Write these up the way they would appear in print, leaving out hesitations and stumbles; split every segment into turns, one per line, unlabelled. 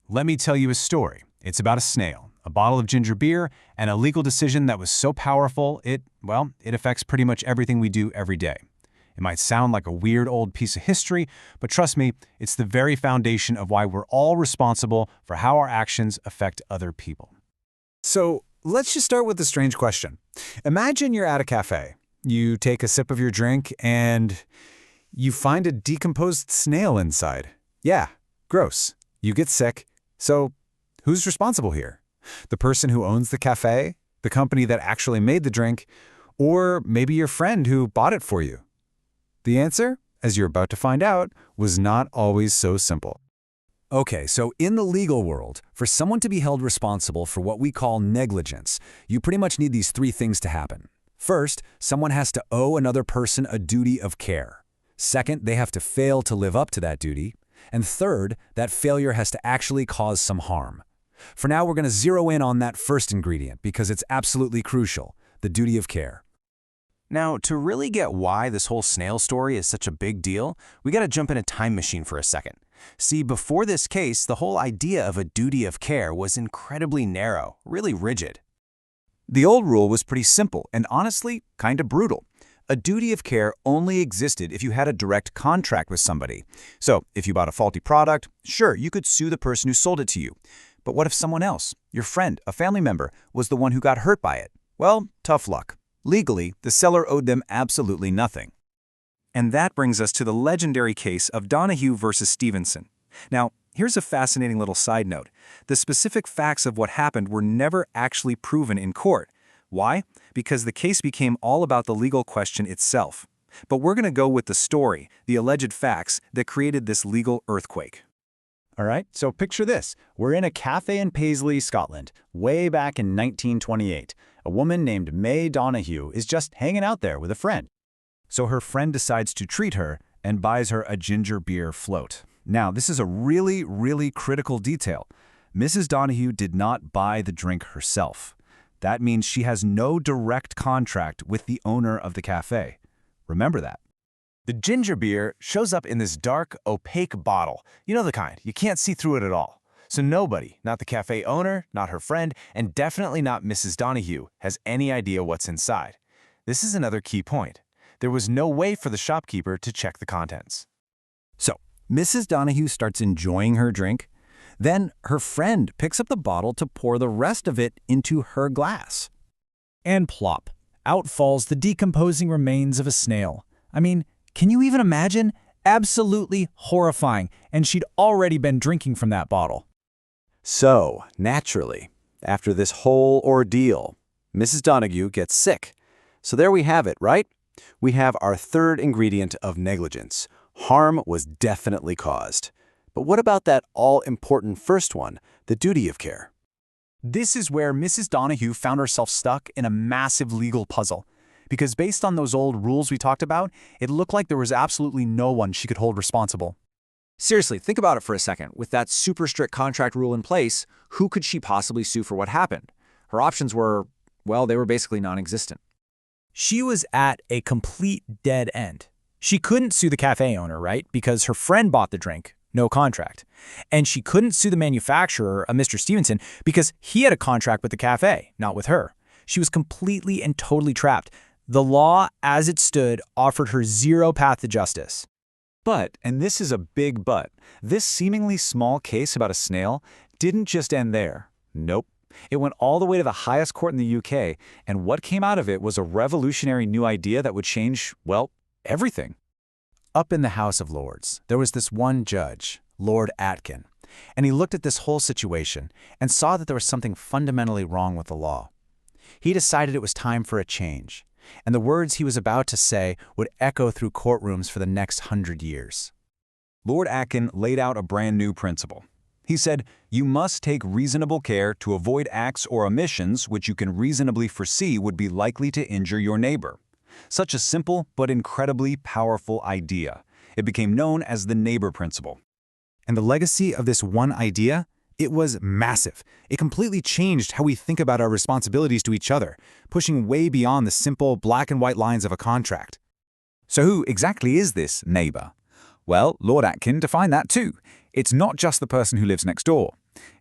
let me tell you a story. It's about a snail, a bottle of ginger beer, and a legal decision that was so powerful it affects pretty much everything we do every day. It might sound like a weird old piece of history, but trust me, it's the very foundation of why we're all responsible for how our actions affect other people.
So let's just start with a strange question. Imagine you're at a cafe. You take a sip of your drink and you find a decomposed snail inside. Yeah, gross. You get sick. So who's responsible here? The person who owns the cafe? The company that actually made the drink? Or maybe your friend who bought it for you? The answer, as you're about to find out, was not always so simple.
Okay, so in the legal world, for someone to be held responsible for what we call negligence, you pretty much need these three things to happen. First, someone has to owe another person a duty of care. Second, they have to fail to live up to that duty. And third, that failure has to actually cause some harm. For now, we're going to zero in on that first ingredient because it's absolutely crucial, the duty of care.
Now, to really get why this whole snail story is such a big deal, we got to jump in a time machine for a second. See, before this case, the whole idea of a duty of care was incredibly narrow, really rigid.
The old rule was pretty simple and honestly kind of brutal. A duty of care only existed if you had a direct contract with somebody. So if you bought a faulty product, sure, you could sue the person who sold it to you. But what if someone else, your friend, a family member, was the one who got hurt by it? Well, tough luck. Legally, the seller owed them absolutely nothing. And that brings us to the legendary case of Donahue versus Stevenson. Now, here's a fascinating little side note. The specific facts of what happened were never actually proven in court. Why? Because the case became all about the legal question itself. But we're going to go with the story, the alleged facts that created this legal earthquake.
All right, so picture this. We're in a cafe in Paisley, Scotland, way back in 1928. A woman named May Donahue is just hanging out there with a friend. So her friend decides to treat her and buys her a ginger beer float. Now, this is a really, really critical detail. Mrs. Donahue did not buy the drink herself. That means she has no direct contract with the owner of the cafe. Remember that.
The ginger beer shows up in this dark, opaque bottle. You know the kind, you can't see through it at all. So nobody, not the cafe owner, not her friend, and definitely not Mrs. Donahue, has any idea what's inside. This is another key point. There was no way for the shopkeeper to check the contents.
So, Mrs. Donahue starts enjoying her drink. Then her friend picks up the bottle to pour the rest of it into her glass.
And plop, out falls the decomposing remains of a snail. I mean, can you even imagine? Absolutely horrifying, and she'd already been drinking from that bottle.
So, naturally, after this whole ordeal, Mrs. Donahue gets sick. So there we have it, right? We have our third ingredient of negligence. Harm was definitely caused. But what about that all-important first one, the duty of care?
This is where Mrs. Donahue found herself stuck in a massive legal puzzle. Because based on those old rules we talked about, it looked like there was absolutely no one she could hold responsible.
Seriously, think about it for a second. With that super strict contract rule in place, who could she possibly sue for what happened? Her options were, well, they were basically non-existent.
She was at a complete dead end. She couldn't sue the cafe owner, right? Because her friend bought the drink, no contract. And she couldn't sue the manufacturer, Mr. Stevenson, because he had a contract with the cafe, not with her. She was completely and totally trapped. The law, as it stood, offered her zero path to justice.
But, and this is a big but, this seemingly small case about a snail didn't just end there. Nope. It went all the way to the highest court in the UK, and what came out of it was a revolutionary new idea that would change, well, everything.
Up in the House of Lords, there was this one judge, Lord Atkin, and he looked at this whole situation and saw that there was something fundamentally wrong with the law. He decided it was time for a change, and the words he was about to say would echo through courtrooms for the next 100 years.
Lord Atkin laid out a brand new principle. He said, you must take reasonable care to avoid acts or omissions which you can reasonably foresee would be likely to injure your neighbor. Such a simple but incredibly powerful idea. It became known as the neighbor principle.
And the legacy of this one idea? It was massive. It completely changed how we think about our responsibilities to each other, pushing way beyond the simple black and white lines of a contract.
So who exactly is this neighbor? Well, Lord Atkin defined that too. It's not just the person who lives next door.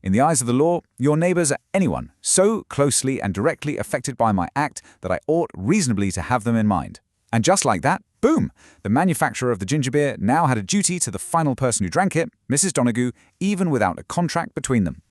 In the eyes of the law, your neighbors are anyone so closely and directly affected by my act that I ought reasonably to have them in mind. And just like that, boom! The manufacturer of the ginger beer now had a duty to the final person who drank it, Mrs. Donoghue, even without a contract between them.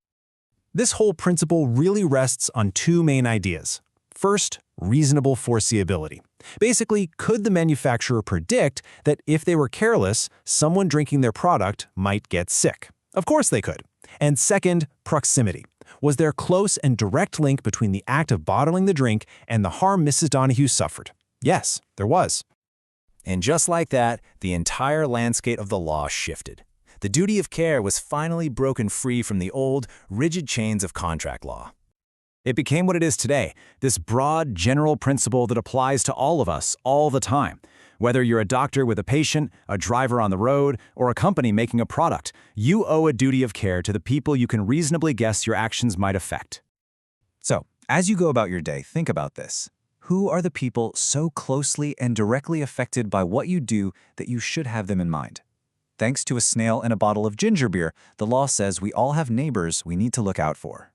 This whole principle really rests on two main ideas. First, reasonable foreseeability. Basically, could the manufacturer predict that if they were careless, someone drinking their product might get sick? Of course they could. And second, proximity. Was there a close and direct link between the act of bottling the drink and the harm Mrs. Donoghue suffered? Yes, there was.
And just like that, the entire landscape of the law shifted. The duty of care was finally broken free from the old, rigid chains of contract law.
It became what it is today, this broad, general principle that applies to all of us all the time. Whether you're a doctor with a patient, a driver on the road, or a company making a product, you owe a duty of care to the people you can reasonably guess your actions might affect.
So, as you go about your day, think about this. Who are the people so closely and directly affected by what you do that you should have them in mind? Thanks to a snail and a bottle of ginger beer, the law says we all have neighbors we need to look out for.